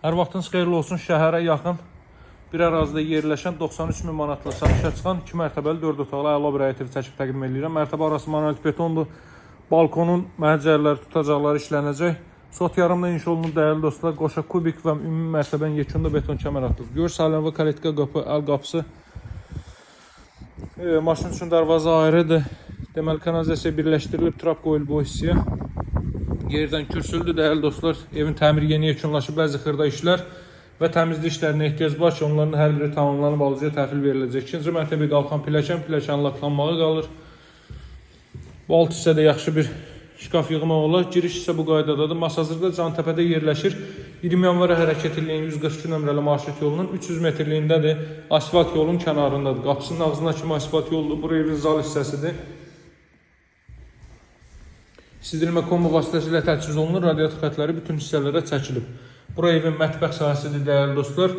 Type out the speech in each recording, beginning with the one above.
Hər vaxtınız xeyirli olsun. Şəhərə yaxın bir ərazidə yerləşən 93 min manatla satışa çıxan 2 mərtəbəli 4 otaqlı əla bir həyət evi çəkib təqdim edirəm. Mərtəbə arası monolit betondur. Balkonun məhəccərləri, tutacaqları işlənəcək. Sot yarımda inşa olunub dəyərli dostlar. Qoşa kubik və ümumi mərtəbənin yekunda beton kəmər atılıb. Gör salon və kalitka qapı, əl qapısı. Maşın üçün darvaza ayrıdır. Deməli kanalizasiya birləşdirilib, trap qoyulub o hissəyə. Yerdən kürsüldür dəyərli dostlar. Evin təmiri yeni yekunlaşıb, bəzi xırda işlər və təmizlik işlərinə ehtiyac var ki, onların hər biri tamamlanıb alıcıya təhvil veriləcək. İkinci mərtəbəyə qalxan pilləkən laklanmağı qalır. Bu alt hissədə yaxşı bir şkaf yığmaq olar. Giriş isə bu qaydadadır. Masazırda Cantəpədə yerləşir. 20 yanvara hərəkət edilən 142 nömrəli marşrut yolunun 300 metrliyindədir. Asfalt yolun kənarındadır. Qapısının ağzına kimi asfalt yoldur. Bura evin zal hissəsidir. Sidilmə kombi vasitəsilə təchiz olunur. Radiator xətləri bütün hissələrə çəkilib. Bura evin mətbəx sahəsidir dəyərli dostlar.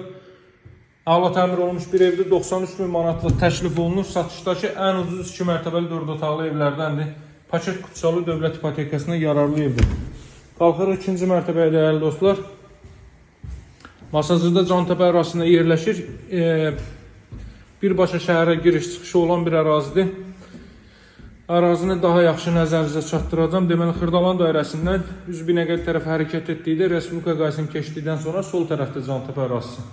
Əla təmir olunmuş bir evdə 93 min manatla təklif olunur. Satışdakı ən ucuz 2 mərtəbəli 4 otaqlı evlərdəndir. Paket kutusalı dövlət ipotekasına yararlı evdir. Qalxırıq ikinci mərtəbəyə dəyərli dostlar. Masazırda Cantəpə arasında yerləşir. Birbaşa şəhərə giriş çıxışı olan bir ərazidir. Ərazini daha yaxşı nəzərinizə çatdıracağım. Deməli, Xırdalan dairəsindən 100 Binəqədi tərəfə hərəkət etdikdə Respublika qaysini keçdikdən sonra sol tərəfdə Cantəpə ərazisi.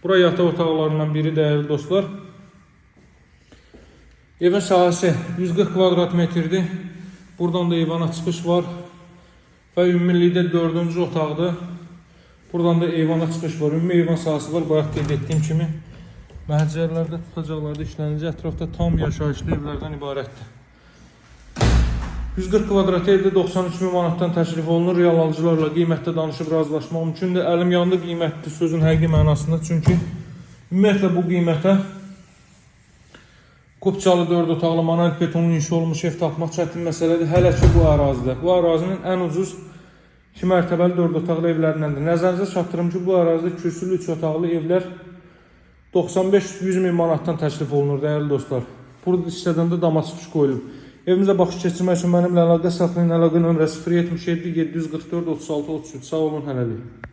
Bura yataq otaqlarından biri dəyərli dostlar. Evin sahəsi 140 kvadrat metrdir. Buradan da eyvana çıxış var və ümumilikdə 4-cü otaqdır. Buradan da eyvana çıxış var. Ümumi eyvan sahəsi var. Bayaq qeyd etdiyim kimi məhəccərlərdə, tutacaqlarda işlənəcək. Ətrafda tam yaşayışlı evlərdən ibarətdir. 140 kvadrat evdə 93 min manatdan təklif olunur. Real alıcılarla qiymətdə danışıb razılaşmaq mümkündür. Əlim yanında qiymətdir sözün həqiqi mənasında. Çünki ümumiyyətlə bu qiymətə Qopçalı 4 otaqlı monolit betonun inşa olunmuş ev tapmaq çətin məsələdir. Hələ ki bu ərazidə. Bu ərazinin ən ucuz 2 mərtəbəli 4 otaqlı evlərindəndir. Nəzərinizə çatdırım ki, bu ərazidə kürsülü 3 otaqlı evlər 95-100 min manatdan təklif olunur dəyərli dostlar. Burada hissədən də dama çıxış qoyulub. Evimizə baxış keçirmək üçün mənimlə əlaqə saxlayın. Əlaqə nömrəsi 077 744 36 33. Sağ olun, hələlik.